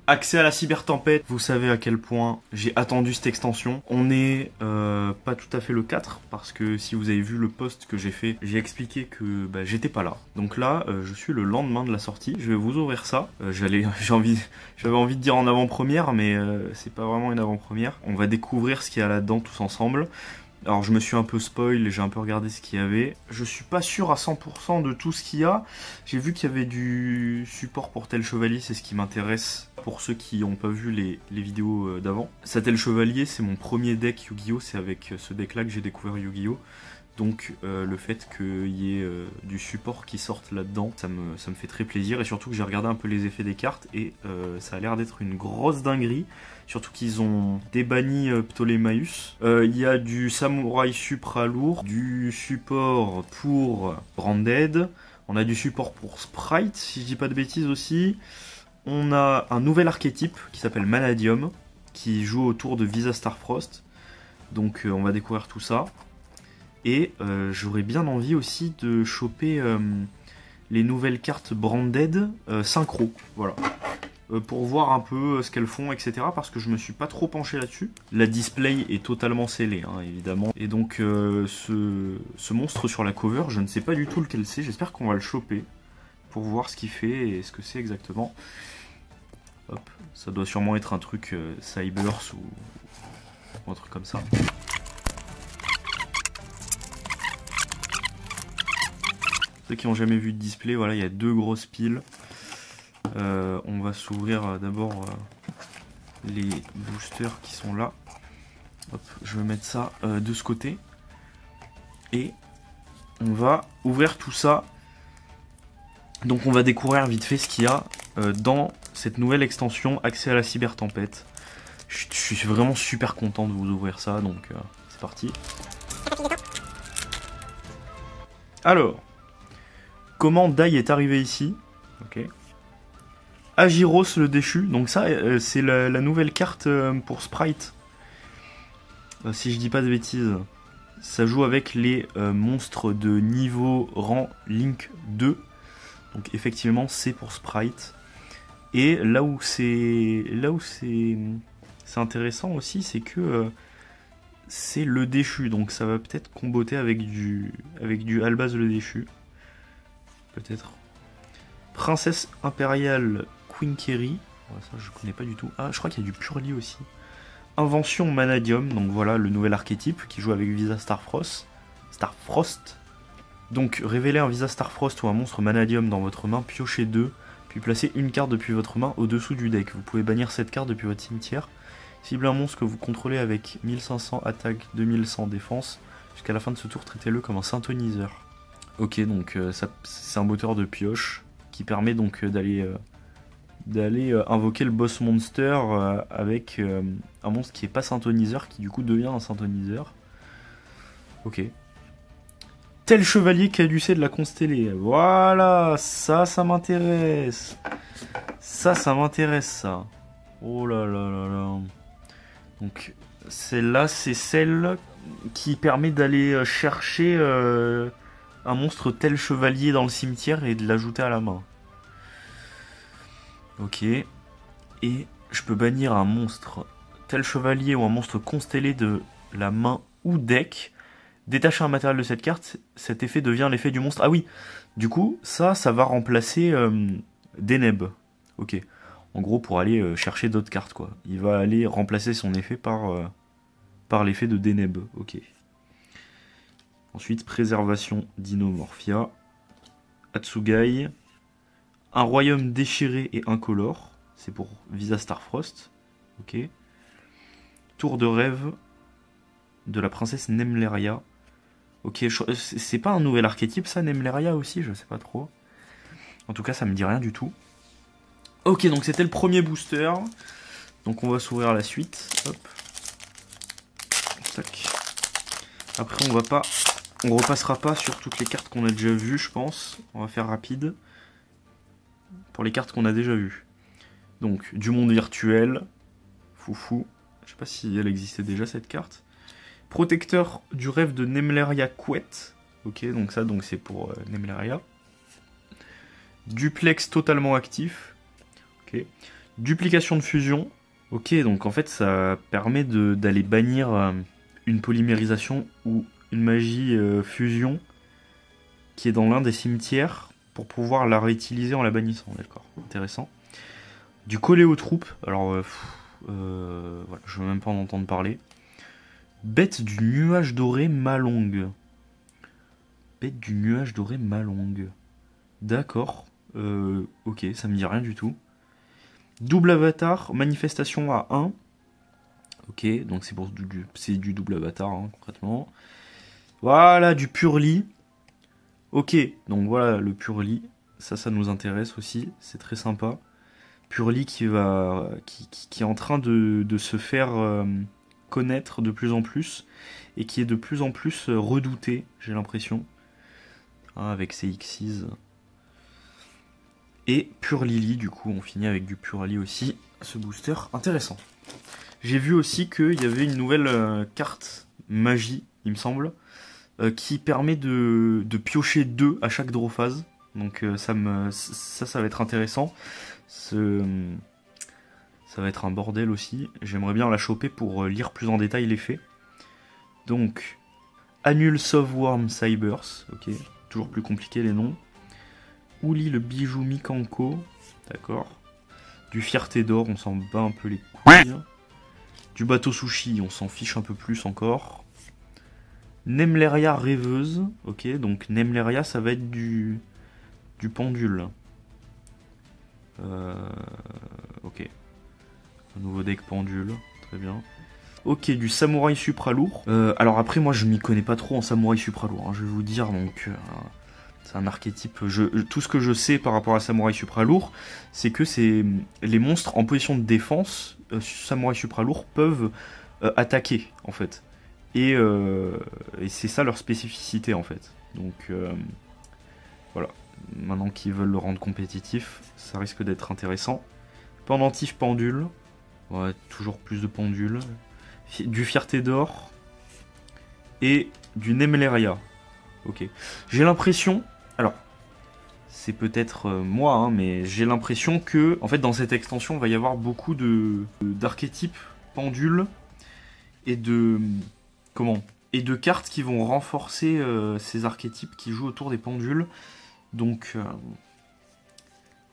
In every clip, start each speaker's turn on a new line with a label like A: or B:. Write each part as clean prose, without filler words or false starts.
A: Accès à la cybertempête, vous savez à quel point j'ai attendu cette extension. On est pas tout à fait le 4, parce que si vous avez vu le post que j'ai fait, j'ai expliqué que j'étais pas là. Donc là, je suis le lendemain de la sortie. Je vais vous ouvrir ça. J'avais envie de dire en avant-première, mais c'est pas vraiment une avant-première. On va découvrir ce qu'il y a là-dedans tous ensemble. Alors je me suis un peu spoil, j'ai un peu regardé ce qu'il y avait. Je suis pas sûr à 100% de tout ce qu'il y a. J'ai vu qu'il y avait du support pour tel chevalier, c'est ce qui m'intéresse pour ceux qui n'ont pas vu les vidéos d'avant. Ça tel chevalier, c'est mon premier deck Yu-Gi-Oh! C'est avec ce deck là que j'ai découvert Yu-Gi-Oh! Donc le fait qu'il y ait du support qui sorte là-dedans, ça me fait très plaisir. Et surtout que j'ai regardé un peu les effets des cartes et ça a l'air d'être une grosse dinguerie. Surtout qu'ils ont débanni Ptolémaeus. Il y a du Samouraï Supra lourd, du support pour Branded, on a du support pour Sprite, si je dis pas de bêtises aussi. On a un nouvel archétype qui s'appelle Manadium, qui joue autour de Visa Starfrost. Donc on va découvrir tout ça. Et j'aurais bien envie aussi de choper les nouvelles cartes Branded synchro. Voilà. Pour voir un peu ce qu'elles font, etc. Parce que je me suis pas trop penché là-dessus. La display est totalement scellée, hein, évidemment. Et donc ce monstre sur la cover, je ne sais pas du tout lequel c'est. J'espère qu'on va le choper pour voir ce qu'il fait et ce que c'est exactement. Hop, ça doit sûrement être un truc Cybers ou un truc comme ça. Ceux qui n'ont jamais vu de display, voilà, il y a deux grosses piles. On va s'ouvrir d'abord les boosters qui sont là. Hop, je vais mettre ça de ce côté. Et on va ouvrir tout ça. Donc on va découvrir vite fait ce qu'il y a dans cette nouvelle extension Accès à la cybertempête. Je suis vraiment super content de vous ouvrir ça, donc c'est parti. Alors, comment Dai est arrivé ici? Ok. Agiros le déchu, donc ça c'est la nouvelle carte pour Sprite. Si je dis pas de bêtises, ça joue avec les monstres de niveau rang Link 2. Donc effectivement c'est pour Sprite. Et là où c'est intéressant aussi, c'est que c'est le déchu, donc ça va peut-être comboter avec du Albaz le déchu. Peut-être. Princesse impériale Queen Kerry. Ça je connais pas du tout. Ah, je crois qu'il y a du Purli aussi. Invention Manadium, donc voilà le nouvel archétype qui joue avec Visa Starfrost. Donc révélez un Visa Starfrost ou un monstre Manadium dans votre main, piochez 2, puis placez une carte depuis votre main au-dessous du deck. Vous pouvez bannir cette carte depuis votre cimetière. Ciblez un monstre que vous contrôlez avec 1500 attaque, 2100 défense. Jusqu'à la fin de ce tour, traitez-le comme un synthoniseur. Ok, donc c'est un moteur de pioche qui permet donc d'aller invoquer le boss monster avec un monstre qui est pas synthoniseur, qui du coup devient un synthoniseur. Ok. Tel chevalier caducé de la constellée. Voilà, ça m'intéresse. Ça m'intéresse, ça. Oh là là là là. Donc, celle-là, c'est celle qui permet d'aller chercher un monstre tel chevalier dans le cimetière et de l'ajouter à la main. Ok. Et je peux bannir un monstre tel chevalier ou un monstre constellé de la main ou deck. Détacher un matériel de cette carte, cet effet devient l'effet du monstre. Ah oui, du coup, ça va remplacer Deneb. Ok. En gros, pour aller chercher d'autres cartes, quoi. Il va aller remplacer son effet par l'effet de Deneb. Ok. Ensuite, préservation d'Inomorphia. Atsugai. Un royaume déchiré et incolore. C'est pour Visa Starfrost. Ok. Tour de rêve de la princesse Nemleria. Ok, c'est pas un nouvel archétype ça, Nemleria aussi, je sais pas trop. En tout cas, ça me dit rien du tout. Ok, donc c'était le premier booster. Donc on va s'ouvrir la suite. Hop. Tac. Après, on repassera pas sur toutes les cartes qu'on a déjà vues, je pense. On va faire rapide. Pour les cartes qu'on a déjà vues. Donc, du monde virtuel. Foufou. Je sais pas si elle existait déjà, cette carte. Protecteur du rêve de Nemleria Couette. Ok, donc ça, c'est pour Nemleria. Duplex totalement actif. Ok. Duplication de fusion. Ok, donc en fait ça permet d'aller bannir une polymérisation ou une magie fusion qui est dans l'un des cimetières pour pouvoir la réutiliser en la bannissant. D'accord, intéressant. Du coller aux troupes. Alors, voilà, je veux même pas en entendre parler. Bête du nuage doré Malong. Bête du nuage doré Malong. D'accord. Ok, ça me dit rien du tout. Double avatar, manifestation à 1. Ok, donc c'est du double avatar, hein, concrètement. Voilà, du purli. Ok, donc voilà le purli. Ça nous intéresse aussi. C'est très sympa. Purli qui est en train de se faire connaître de plus en plus. Et qui est de plus en plus redouté, j'ai l'impression. Hein, avec ses Xyz. Et Purlili, du coup, on finit avec du Purli aussi. Ce booster intéressant. J'ai vu aussi qu'il y avait une nouvelle carte magie, il me semble, qui permet de piocher 2 à chaque draw phase. Donc ça va être intéressant. Ça va être un bordel aussi. J'aimerais bien la choper pour lire plus en détail l'effet. Donc, Annule Softworm Cybers. Ok, toujours plus compliqué les noms. Ouli le bijou Mikanko. D'accord. Du Fierté d'or, on s'en bat un peu les couilles. Du bateau sushi, on s'en fiche un peu plus encore. Nemleria rêveuse. Ok, donc Nemleria, ça va être du pendule. Ok. Un nouveau deck pendule. Très bien. Ok, du samouraï supralourd. Alors après, moi, je m'y connais pas trop en samouraï supralourd. Hein, je vais vous dire, donc... c'est un archétype. Tout ce que je sais par rapport à samouraï supralourd, c'est que les monstres en position de défense, samouraï supralourd, peuvent attaquer, en fait. Et c'est ça leur spécificité, en fait. Donc, voilà. Maintenant qu'ils veulent le rendre compétitif, ça risque d'être intéressant. Pendentif pendule. Ouais, toujours plus de pendules. Du Fierté d'or. Et du Nemleria. Ok. J'ai l'impression... Alors, c'est peut-être moi, hein, mais j'ai l'impression que, en fait, dans cette extension, il va y avoir beaucoup d'archétypes pendules et de... Comment ? Et de cartes qui vont renforcer ces archétypes qui jouent autour des pendules. Donc,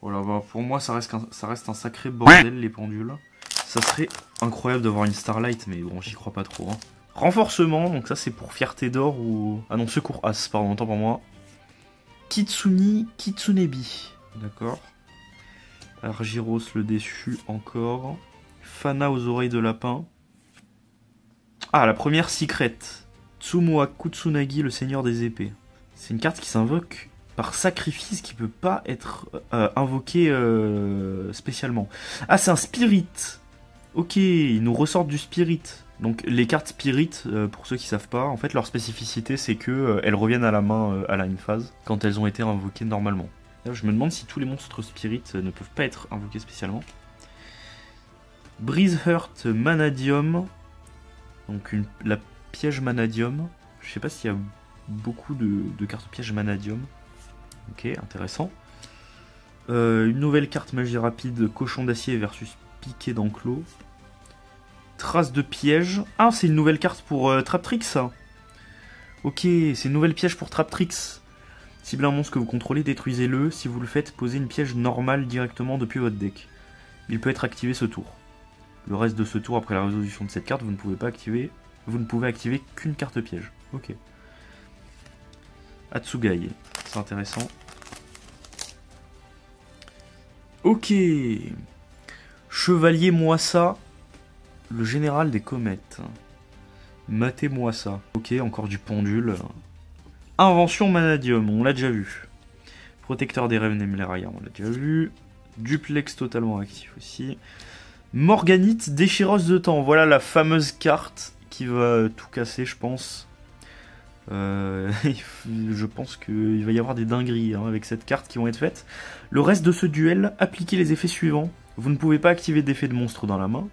A: voilà, bah, pour moi, ça reste un sacré bordel, les pendules. Ça serait incroyable d'avoir une Starlight, mais bon, j'y crois pas trop. Hein. Renforcement, donc ça c'est pour Fierté d'or ou... Ah non, Secours As, pardon, autant pour moi. Kitsuni Kitsunebi, d'accord. Argyros le déçu encore. Fana aux oreilles de lapin. Ah, la première Secret. Tsumua Kutsunagi, le seigneur des épées. C'est une carte qui s'invoque par sacrifice qui peut pas être invoquée spécialement. Ah, c'est un Spirit. Ok, ils nous ressortent du Spirit. Donc les cartes Spirit, pour ceux qui savent pas, en fait leur spécificité c'est que elles reviennent à la main à la une phase quand elles ont été invoquées normalement. Là, je me demande si tous les monstres Spirit ne peuvent pas être invoqués spécialement. Breezehurt Manadium, donc la piège Manadium. Je sais pas s'il y a beaucoup de cartes piège Manadium. Ok, intéressant. Une nouvelle carte magie rapide, Cochon d'acier versus Piqué d'enclos. Trace de piège. Ah, c'est une nouvelle carte pour Traptrix, ça. Ok, c'est une nouvelle piège pour Traptrix. Ciblez un monstre que vous contrôlez, détruisez-le. Si vous le faites, posez une piège normale directement depuis votre deck. Il peut être activé ce tour. Le reste de ce tour, après la résolution de cette carte, vous ne pouvez pas activer. Vous ne pouvez activer qu'une carte piège. Ok. Atsugai, c'est intéressant. Ok. Chevalier Moissa, le général des comètes. Matez-moi ça. Ok, encore du pendule. Invention Manadium, on l'a déjà vu. Protecteur des rêves Nemleria, on l'a déjà vu. Duplex totalement actif aussi. Morganite, déchireuse de temps. Voilà la fameuse carte qui va tout casser, je pense. Je pense qu'il va y avoir des dingueries hein, avec cette carte qui vont être faites. Le reste de ce duel, appliquez les effets suivants. Vous ne pouvez pas activer d'effet de monstre dans la main.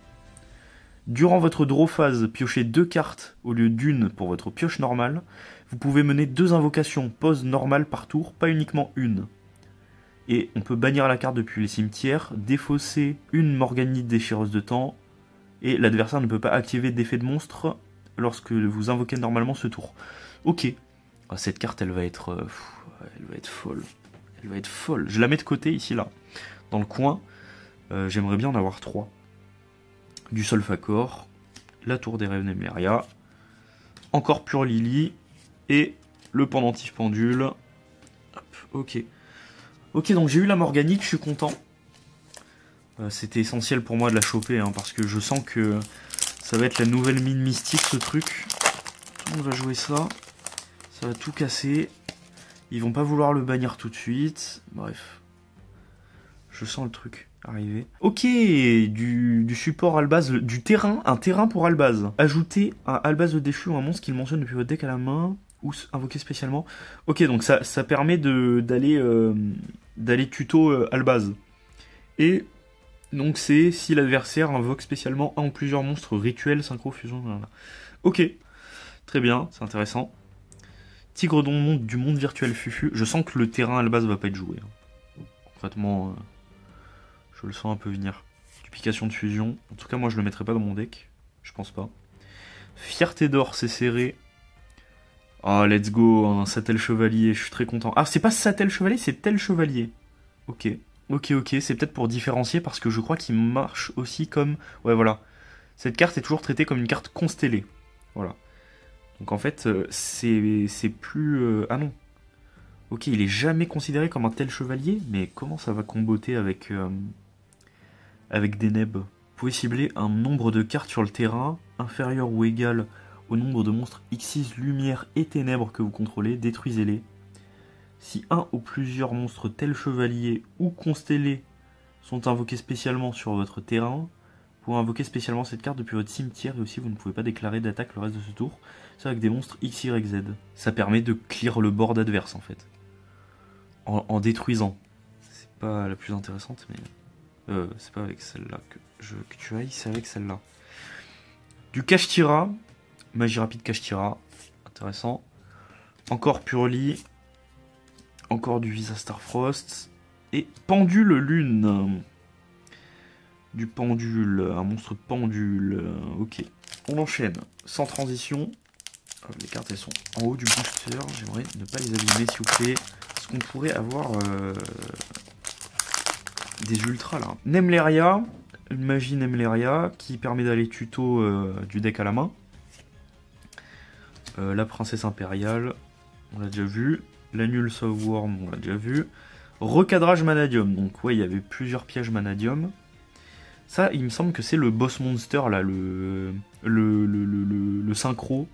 A: Durant votre draw phase, piochez 2 cartes au lieu d'une pour votre pioche normale. Vous pouvez mener 2 invocations pose normale par tour, pas uniquement une. Et on peut bannir la carte depuis les cimetières, défausser une Morganite déchireuse de temps, et l'adversaire ne peut pas activer d'effet de monstre lorsque vous invoquez normalement ce tour. Ok. Ah, cette carte, elle va être folle. Elle va être folle. Je la mets de côté, ici, là. Dans le coin. J'aimerais bien en avoir 3. Du Solfacor. La Tour des Rêves Nemeria. Encore Pure Lily. Et le pendentif pendule. Hop, ok. Ok, donc j'ai eu la Morganite, je suis content. C'était essentiel pour moi de la choper, hein, parce que je sens que ça va être la nouvelle mine mystique, ce truc. Tout le monde va jouer ça. Ça va tout casser. Ils vont pas vouloir le bannir tout de suite. Bref. Je sens le truc arriver. Ok, du support Albaz, du terrain, un terrain pour Albaz. Ajoutez un Albaz de déchu ou un monstre qu'il mentionne depuis votre deck à la main, ou invoquer spécialement. Ok, donc ça permet d'aller tuto Albaz. Et donc c'est si l'adversaire invoque spécialement un ou plusieurs monstres rituels, synchro, fusion, voilà. Ok, très bien, c'est intéressant. Tigre du monde virtuel Fufu. Je sens que le terrain Albaz va pas être joué. Concrètement, je le sens un peu venir. Duplication de fusion. En tout cas, moi je le mettrai pas dans mon deck. Je pense pas. Fierté d'or, c'est serré. Ah, let's go, un Sattel Chevalier, je suis très content. Ah, c'est pas Sattel Chevalier, c'est Tel Chevalier. Ok. Ok, c'est peut-être pour différencier parce que je crois qu'il marche aussi comme... Ouais, voilà. Cette carte est toujours traitée comme une carte constellée. Voilà. Donc en fait, c'est plus... Ah non. Ok, il est jamais considéré comme un tel chevalier, mais comment ça va comboter avec des nebs? Vous pouvez cibler un nombre de cartes sur le terrain inférieur ou égal au nombre de monstres X6, lumière et ténèbres que vous contrôlez, détruisez-les. Si un ou plusieurs monstres tels chevaliers ou constellés sont invoqués spécialement sur votre terrain, vous pouvez invoquer spécialement cette carte depuis votre cimetière et aussi vous ne pouvez pas déclarer d'attaque le reste de ce tour. C'est avec des monstres X, Y, Z. Ça permet de clear le board adverse en fait. En détruisant. C'est pas la plus intéressante, mais... c'est pas avec celle-là que tu ailles, c'est avec celle-là. Du Kashtira. Magie rapide Kashtira. Intéressant. Encore Purely. Encore du Visa Starfrost. Et Pendule Lune. Du pendule. Un monstre pendule. Ok. On enchaîne. Sans transition. Les cartes, elles sont en haut du booster. J'aimerais ne pas les abîmer, s'il vous plaît. Parce qu'on pourrait avoir des ultras, là. Nemleria. Une magie Nemleria qui permet d'aller tuto du deck à la main. La princesse impériale. On l'a déjà vu. L'annule Softworm, on l'a déjà vu. Recadrage Manadium. Donc, ouais, il y avait plusieurs pièges Manadium. Ça, il me semble que c'est le boss monster, là. Le synchro.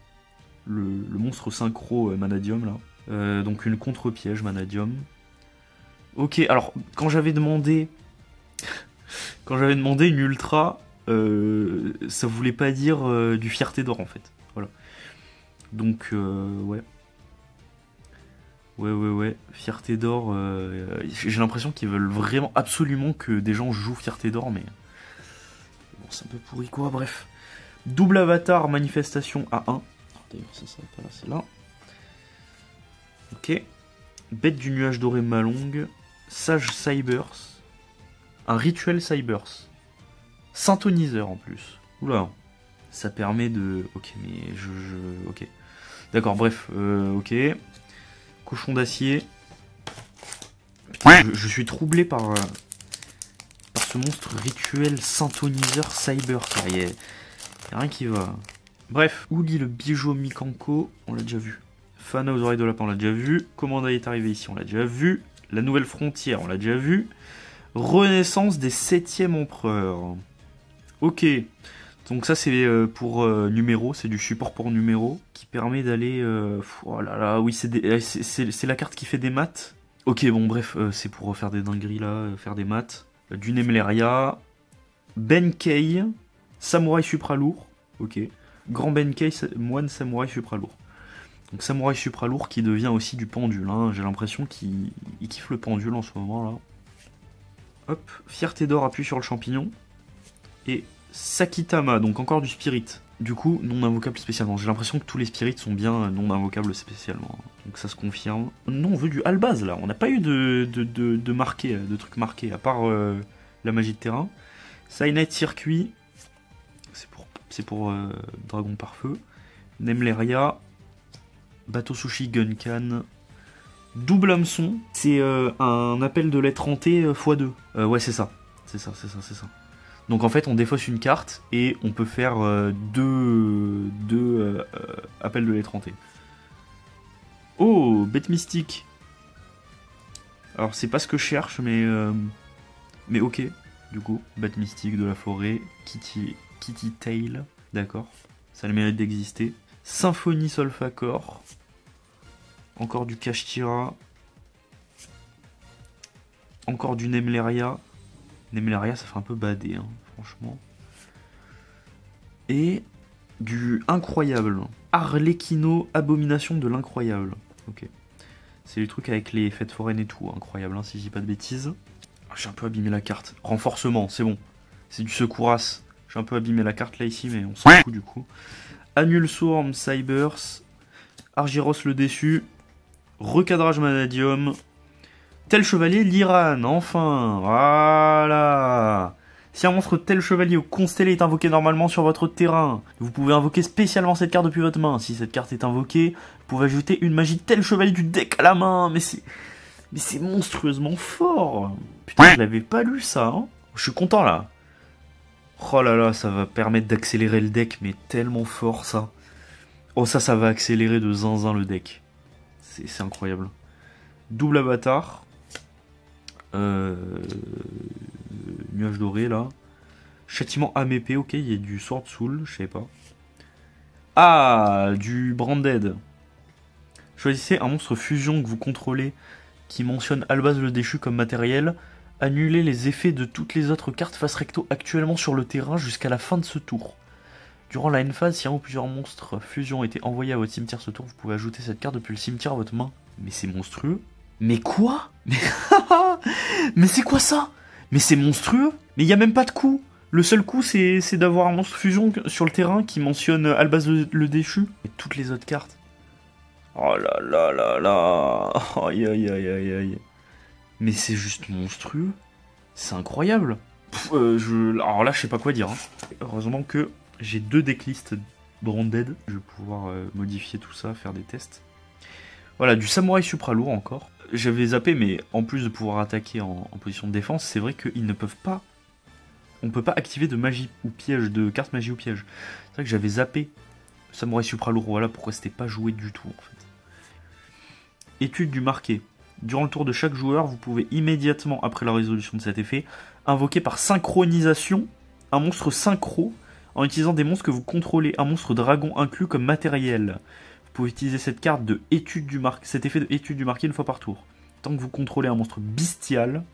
A: Le monstre synchro Manadium, là. Donc, une contre-piège Manadium. Ok, alors, quand j'avais demandé une ultra, ça voulait pas dire du fierté d'or, en fait. Voilà. Donc, ouais. Ouais. Fierté d'or. J'ai l'impression qu'ils veulent vraiment absolument que des gens jouent Fierté d'or, mais bon, c'est un peu pourri quoi. Bref. Double avatar manifestation à 1. D'ailleurs, ça serait pas là, c'est là. Ok. Bête du nuage doré Malong. Sage Cybers. Un rituel Cybers. Synthoniseur en plus. Oula. Ça permet de. Ok, mais ok. D'accord, bref. Ok. Cochon d'acier. Je suis troublé par ce monstre rituel synthoniseur Cyber. Il y a rien qui va. Bref, Ouli le bijou Mikanko, on l'a déjà vu. Fana aux oreilles de lapin, on l'a déjà vu. Commanda est arrivé ici, on l'a déjà vu. La nouvelle frontière, on l'a déjà vu. Renaissance des 7e empereurs. Ok. Donc ça c'est pour numéro, c'est du support pour numéro qui permet d'aller... oh là là, oui c'est la carte qui fait des maths. Ok bon bref, c'est pour faire des dingueries là, faire des maths. Du Nemleria, Benkei, Samouraï Supralourd, ok. Grand Benkei, moine Samouraï Supralourd. Donc Samouraï Supralourd qui devient aussi du pendule, hein. J'ai l'impression qu'il kiffe le pendule en ce moment là. Hop, Fierté d'or appuie sur le champignon. Et Sakitama, donc encore du spirit. du coup, non invocables spécialement. J'ai l'impression que tous les spirits sont bien non invocables spécialement. Donc ça se confirme. Non, on veut du Albaz là. On n'a pas eu de marqué, de trucs marqués, à part la magie de terrain. Cyanide Circuit. C'est pour Dragon par feu. Nemleria. Bateau Sushi Guncan. Double hameçon. C'est un appel de lettre hantée x2. Ouais, c'est ça. C'est ça. Donc en fait, on défausse une carte et on peut faire deux appels de lettre hantée. Oh, bête mystique. Alors c'est pas ce que je cherche, mais ok. Du coup, bête mystique de la forêt, Kitty Tail, d'accord. Ça a le mérite d'exister. Symphonie Solfacor. Encore du Kashtira. Encore du Nemleria. Nemleria, ça fait un peu badé, hein, franchement. Et du incroyable. Arlecchino, abomination de l'incroyable. Ok. C'est les trucs avec les fêtes foraines et tout. Incroyable, hein, si je dis pas de bêtises. J'ai un peu abîmé la carte. Renforcement, c'est bon. C'est du secourasse. J'ai un peu abîmé la carte là ici, mais on s'en fout du coup. Annule Swarm, Cybers. Argyros le déçu. Recadrage Manadium. Tel chevalier, l'Iran, enfin. Voilà. Si un monstre tel chevalier ou constellé est invoqué normalement sur votre terrain, vous pouvez invoquer spécialement cette carte depuis votre main. Si cette carte est invoquée, vous pouvez ajouter une magie tel chevalier du deck à la main. Mais c'est monstrueusement fort. Putain, je l'avais pas lu ça. Hein. Je suis content là. Oh là là, ça va permettre d'accélérer le deck, mais tellement fort ça. Oh ça va accélérer de zinzin le deck. C'est incroyable. Double avatar. Nuage doré là. Châtiment âme-épée, ok, il y a du Sword Soul, je sais pas. Ah, du Branded. Choisissez un monstre fusion que vous contrôlez qui mentionne Albaz le déchu comme matériel. Annulez les effets de toutes les autres cartes face recto actuellement sur le terrain jusqu'à la fin de ce tour. Durant la end phase, si un ou plusieurs monstres fusion ont été envoyés à votre cimetière ce tour, vous pouvez ajouter cette carte depuis le cimetière à votre main. Mais c'est monstrueux. Mais quoi? Mais c'est quoi ça? Mais c'est monstrueux. Mais il n'y a même pas de coup. Le seul coup, c'est d'avoir un monstre fusion sur le terrain qui mentionne Albaz le déchu. Et toutes les autres cartes. Oh là là là là. Aïe aïe aïe aïe aïe. Mais c'est juste monstrueux. C'est incroyable. Alors là, je sais pas quoi dire. Hein. Heureusement que j'ai 2 decklists branded. Je vais pouvoir modifier tout ça, faire des tests. Voilà, du samouraï supralourd encore. J'avais zappé, mais en plus de pouvoir attaquer en position de défense, c'est vrai qu'ils ne peuvent pas... On peut pas activer de magie ou piège, de carte magie ou piège. C'est vrai que j'avais zappé samouraï supralourd, voilà pourquoi c'était pas joué du tout en fait. Étude du marqué. Durant le tour de chaque joueur, vous pouvez immédiatement, après la résolution de cet effet, invoquer par synchronisation un monstre synchro en utilisant des monstres que vous contrôlez, un monstre dragon inclus comme matériel. Vous pouvez utiliser cette carte de étude du marqué, cet effet de étude du marqué une fois par tour. Tant que vous contrôlez un monstre bestial,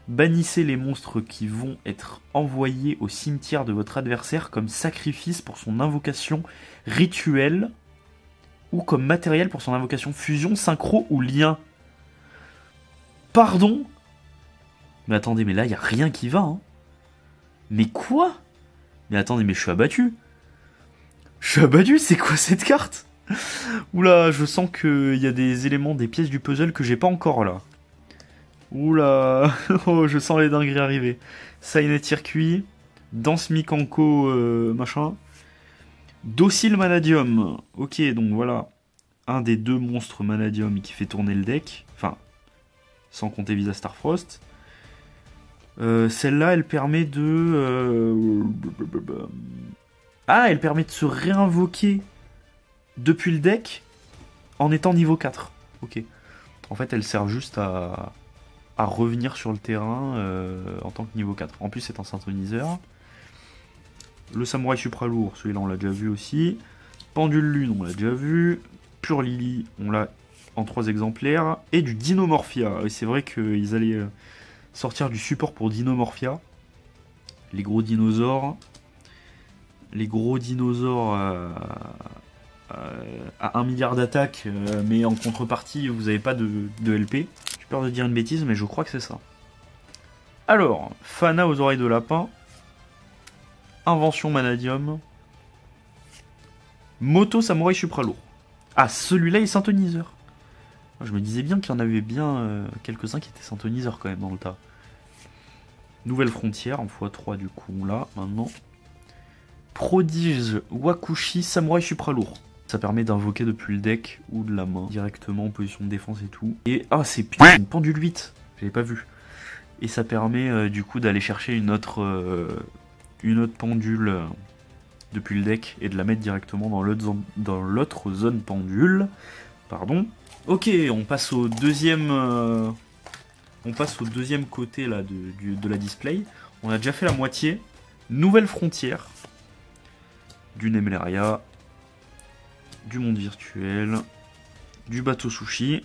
A: bannissez les monstres qui vont être envoyés au cimetière de votre adversaire comme sacrifice pour son invocation rituelle ou comme matériel pour son invocation fusion, synchro ou lien. Pardon? Mais attendez, mais là, il n'y a rien qui va. Hein. Mais quoi? Mais attendez, mais je suis abattu. Je suis abattu, c'est quoi cette carte? Oula, je sens qu'il y a des éléments, des pièces du puzzle que j'ai pas encore là. Oula, oh, je sens les dingueries arriver. Cyanide Circuit, Danse Mikanko, machin. Docile Manadium. Ok, donc voilà. Un des 2 monstres Manadium qui fait tourner le deck. Enfin, sans compter Visa Starfrost. Celle-là, elle permet de... Ah, elle permet de se réinvoquer depuis le deck en étant niveau 4. Ok. En fait, elle sert juste à revenir sur le terrain en tant que niveau 4. En plus, c'est un synthoniseur. Le samouraï supralourd, celui-là, on l'a déjà vu aussi. Pendule lune, on l'a déjà vu. Pure Lily, on l'a en 3 exemplaires. Et du Dinomorphia. Et c'est vrai qu'ils allaient sortir du support pour Dinomorphia. Les gros dinosaures. Les gros dinosaures à 1 milliard d'attaques, mais en contrepartie, vous n'avez pas de LP. J'ai peur de dire une bêtise, mais je crois que c'est ça. Alors, Fana aux oreilles de lapin. Invention Manadium. Moto Samouraï Supra lourd. Ah, celui-là est synthoniseur. Je me disais bien qu'il y en avait bien quelques-uns qui étaient synthoniseurs quand même dans le tas. Nouvelle frontière en x3 du coup là, maintenant. Prodige Wakushi Samouraï Supra lourd. Ça permet d'invoquer depuis le deck ou de la main, directement en position de défense et tout. Et ah, c'est putain, une pendule 8, j'avais pas vu. Et ça permet du coup d'aller chercher une autre pendule depuis le deck et de la mettre directement dans l'autre zone pendule. Pardon. Ok, on passe au deuxième côté là de la display. On a déjà fait la moitié. Nouvelle frontière du Nemleria, du monde virtuel, du bateau sushi.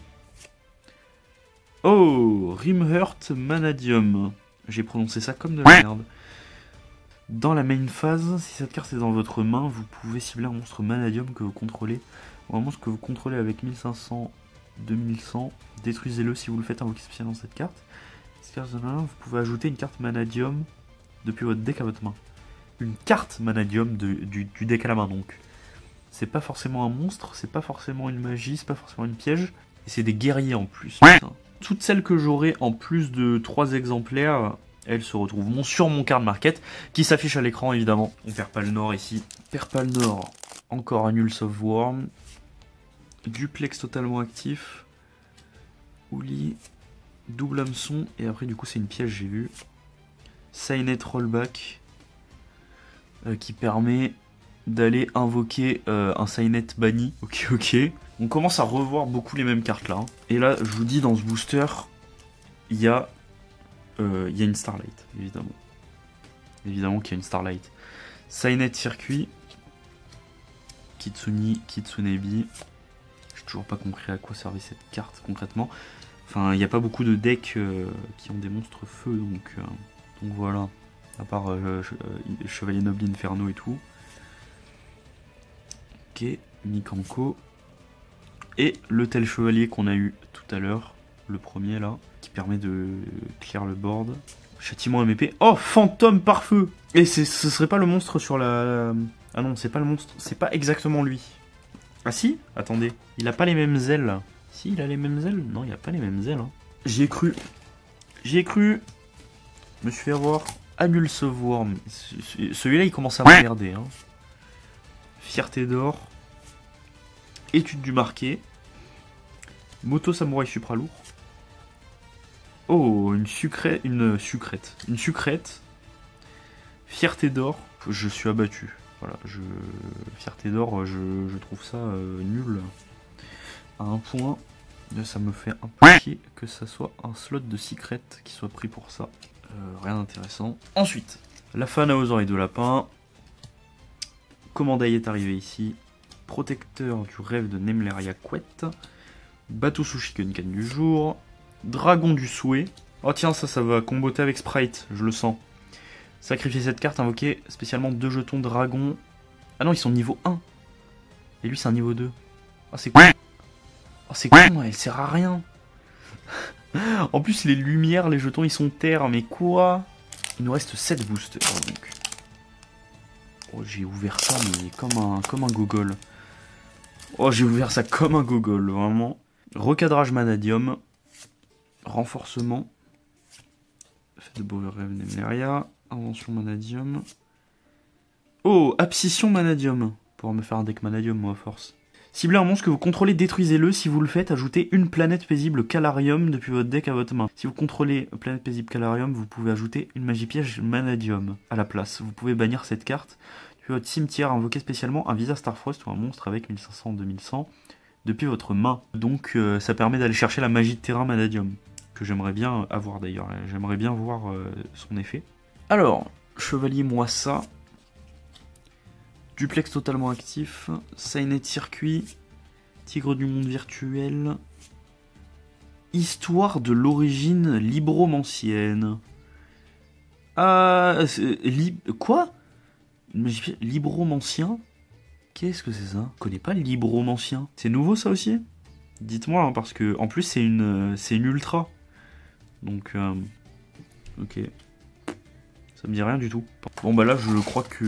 A: Oh, Rimhurt Manadium. J'ai prononcé ça comme de la merde. Dans la main phase, si cette carte est dans votre main, vous pouvez cibler un monstre Manadium que vous contrôlez. Ou un monstre que vous contrôlez avec 1500, 2100. Détruisez-le si vous le faites invoquer spécialement cette carte. Vous pouvez ajouter une carte Manadium depuis votre deck à votre main. Une carte Manadium du deck à la main donc. C'est pas forcément un monstre, c'est pas forcément une magie, c'est pas forcément une piège. Et c'est des guerriers en plus. Putain. Toutes celles que j'aurai en plus de 3 exemplaires, elles se retrouvent sur mon card market qui s'affiche à l'écran évidemment. On perd pas le nord ici. On perd pas le nord. Encore Annulus of Worm. Duplex totalement actif. Ouli. Double hameçon. Et après du coup c'est une piège j'ai vu. Signet Rollback. Qui permet d'aller invoquer un Signet banni. Ok, ok. On commence à revoir beaucoup les mêmes cartes là. Hein. Et là, je vous dis, dans ce booster, il y a une Starlight, évidemment. Évidemment qu'il y a une Starlight. Signet Circuit. Kitsune, Kitsunebi. J'ai toujours pas compris à quoi servait cette carte concrètement. Enfin, il n'y a pas beaucoup de decks qui ont des monstres feu, donc voilà. À part Chevalier Noble Inferno et tout. Ok, Nikanko. Et le tel chevalier qu'on a eu tout à l'heure, le premier là, qui permet de clear le board. Châtiment MEP. Oh, fantôme par feu. Et ce serait pas le monstre sur la... Ah non, c'est pas le monstre, c'est pas exactement lui. Ah si? Attendez, il a pas les mêmes ailes. Si, il a les mêmes ailes? Non, il a pas les mêmes ailes. Hein. J'y ai cru. J'y ai cru. Je me suis fait avoir. Annulus of Worm. Celui-là, il commence à m'emmerder. Hein. Fierté d'or. Étude du marqué. Moto Samouraï Supra lourd. Oh, une sucrète. Une sucrète. Fierté d'or. Je suis abattu. Voilà, Fierté d'or, je trouve ça nul. À un point, ça me fait un peu chier que ça soit un slot de secret qui soit pris pour ça. Rien d'intéressant. Ensuite, la Fana aux oreilles de lapin. Commandaï est arrivé ici. Protecteur du rêve de Nemleria Couette. Bateau Sushi Gunkan du jour. Dragon du souhait. Oh tiens, ça va comboter avec Sprite, je le sens. Sacrifier cette carte, invoquer spécialement 2 jetons dragon. Ah non, ils sont niveau 1. Et lui, c'est un niveau 2. Oh, c'est con. Oh, c'est con, elle sert à rien. En plus, les lumières, les jetons, ils sont terre. Mais quoi? Il nous reste 7 boosters, donc. Oh, j'ai ouvert ça, mais comme un gogol. Oh, j'ai ouvert ça comme un gogol, vraiment. Recadrage Manadium. Renforcement. Fait de beaux rêves Nemleria. Invention Manadium. Oh, Abscission Manadium. Pour me faire un deck Manadium, moi, à force. Ciblez un monstre que vous contrôlez, détruisez-le. Si vous le faites, ajoutez une planète paisible Calarium depuis votre deck à votre main. Si vous contrôlez planète paisible Calarium, vous pouvez ajouter une magie piège Manadium à la place. Vous pouvez bannir cette carte. Depuis votre cimetière, invoquer spécialement un Visa Starfrost ou un monstre avec 1500-2100 depuis votre main. Donc ça permet d'aller chercher la magie de terrain Manadium, que j'aimerais bien avoir d'ailleurs. J'aimerais bien voir son effet. Alors, Chevalier Moissa. Duplex totalement actif, Signet Circuit, Tigre du monde virtuel, Histoire de l'origine libromancienne. Quoi? Libromancien? Qu'est-ce que c'est ça? Je connais pas le libromancien. C'est nouveau ça aussi? Dites-moi, hein, parce que en plus c'est une ultra. Donc, ok. Ça me dit rien du tout. Bon bah là je crois que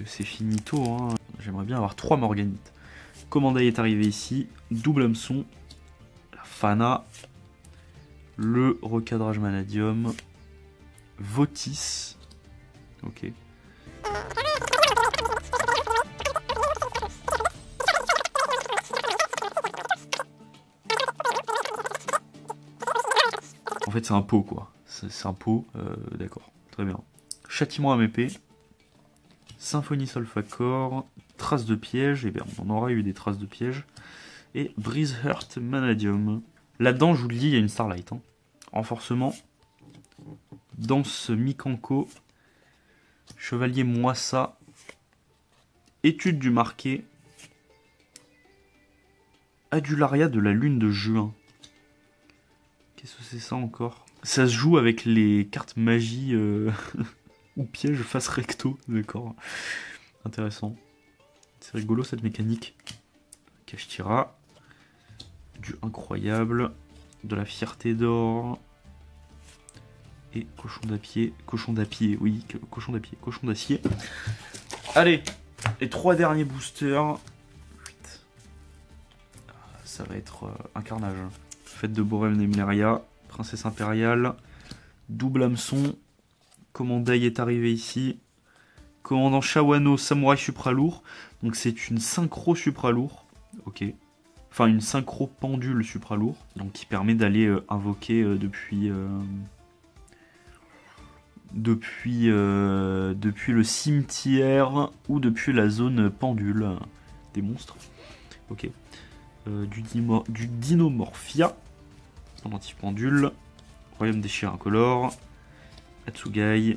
A: c'est finito, hein. J'aimerais bien avoir 3 Morganites. Commandail est arrivé ici, double hameçon, la Fana, le recadrage Manadium, Votis, ok. En fait c'est un pot quoi, c'est un pot, d'accord, très bien. Châtiment à épée, Symphonie Solfacor, traces de piège, et bien on en aura eu des traces de piège, et Breeze Heart Manadium. Là-dedans, je vous le dis, il y a une Starlight. Hein. Renforcement, Danse Mikanko, Chevalier Moissa, Étude du marqué, Adularia de la lune de juin. Qu'est-ce que c'est ça encore? Ça se joue avec les cartes magie ou piège face recto, d'accord. Intéressant. C'est rigolo cette mécanique. Kashtira. Du incroyable. De la fierté d'or. Et cochon d'apier, oui, cochon d'acier. Allez, les 3 derniers boosters. Ça va être un carnage. Fête de Borel Nemleria, Princesse Impériale, double hameçon. Commandail est arrivé ici. Commandant Shawano, Samouraï Supralourd. Donc c'est une synchro Supralourd. Ok. Enfin une synchro pendule Supralourd. Donc qui permet d'aller invoquer depuis le cimetière ou depuis la zone pendule des monstres. Ok. Du Dinomorphia. En anti-pendule. Royaume des chiens incolores. Atsugai.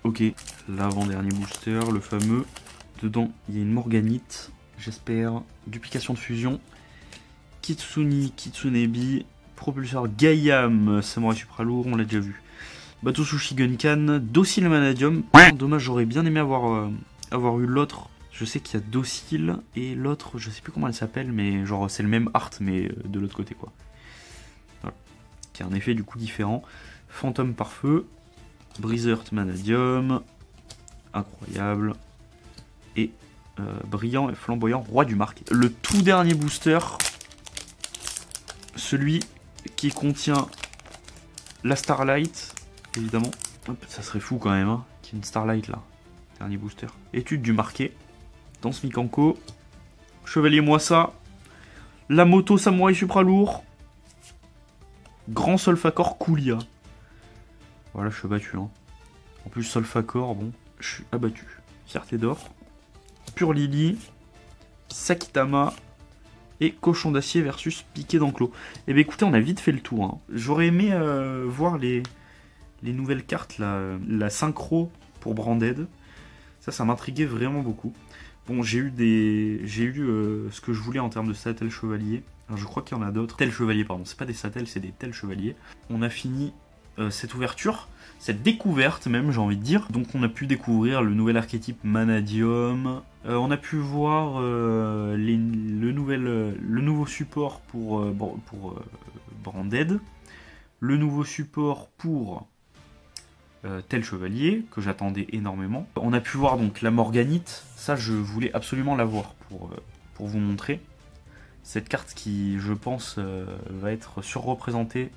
A: Ok, l'avant-dernier booster, le fameux. Dedans, il y a une Morganite, j'espère. Duplication de fusion. Kitsuni, Kitsunebi. Propulseur Gaiam, Samurai Supralourd, on l'a déjà vu. Bateau Sushi Gunkan, Docile Manadium. Dommage, j'aurais bien aimé avoir eu l'autre. Je sais qu'il y a Docile et l'autre, je sais plus comment elle s'appelle, mais genre c'est le même art, mais de l'autre côté quoi. Voilà. Qui a un effet du coup différent. Fantôme par feu, Breezert Manadium, incroyable, et brillant et flamboyant, roi du marqué. Le tout dernier booster, celui qui contient la Starlight, évidemment. Hop, ça serait fou quand même, hein, qu'il y ait une Starlight là. Dernier booster. Étude du marqué, Danse Mikanko, Chevalier Moissa, la moto Samouraï Supralourd, Grand Solfacor Kulia. Voilà, je suis abattu. Hein. En plus, Solfacor, bon, je suis abattu. Fierté d'or, Pure Lily, Sakitama et Cochon d'acier versus Piqué d'enclos. Et bien écoutez, on a vite fait le tour. Hein. J'aurais aimé voir les nouvelles cartes, la synchro pour Branded. Ça m'intriguait vraiment beaucoup. Bon, j'ai eu ce que je voulais en termes de satellite chevalier. Alors, je crois qu'il y en a d'autres. Tel chevalier, pardon. C'est pas des satellites, c'est des tels chevaliers. On a fini cette ouverture, cette découverte même, j'ai envie de dire. Donc, on a pu découvrir le nouvel archétype Manadium. On a pu voir le nouveau support pour Branded. Le nouveau support pour tel chevalier, que j'attendais énormément. On a pu voir donc la Morganite, ça je voulais absolument la voir pour vous montrer. Cette carte qui, je pense, va être surreprésentée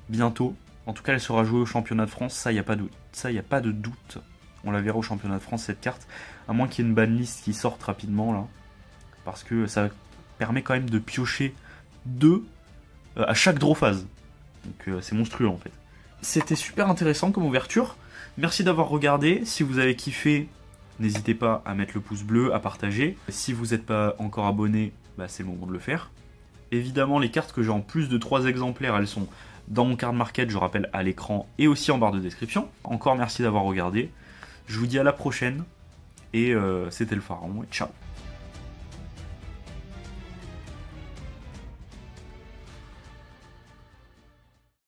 A: bientôt. En tout cas, elle sera jouée au championnat de France, ça, il n'y a pas de doute. On la verra au championnat de France, cette carte, à moins qu'il y ait une banlist qui sorte rapidement, là. Parce que ça permet quand même de piocher 2 à chaque draw phase. Donc c'est monstrueux, en fait. C'était super intéressant comme ouverture. Merci d'avoir regardé. Si vous avez kiffé, n'hésitez pas à mettre le pouce bleu, à partager. Si vous n'êtes pas encore abonné, bah c'est le moment de le faire. Évidemment, les cartes que j'ai en plus de 3 exemplaires, elles sont dans mon card market, je rappelle, à l'écran et aussi en barre de description. Encore merci d'avoir regardé. Je vous dis à la prochaine. Et c'était le pharaon. Et ciao.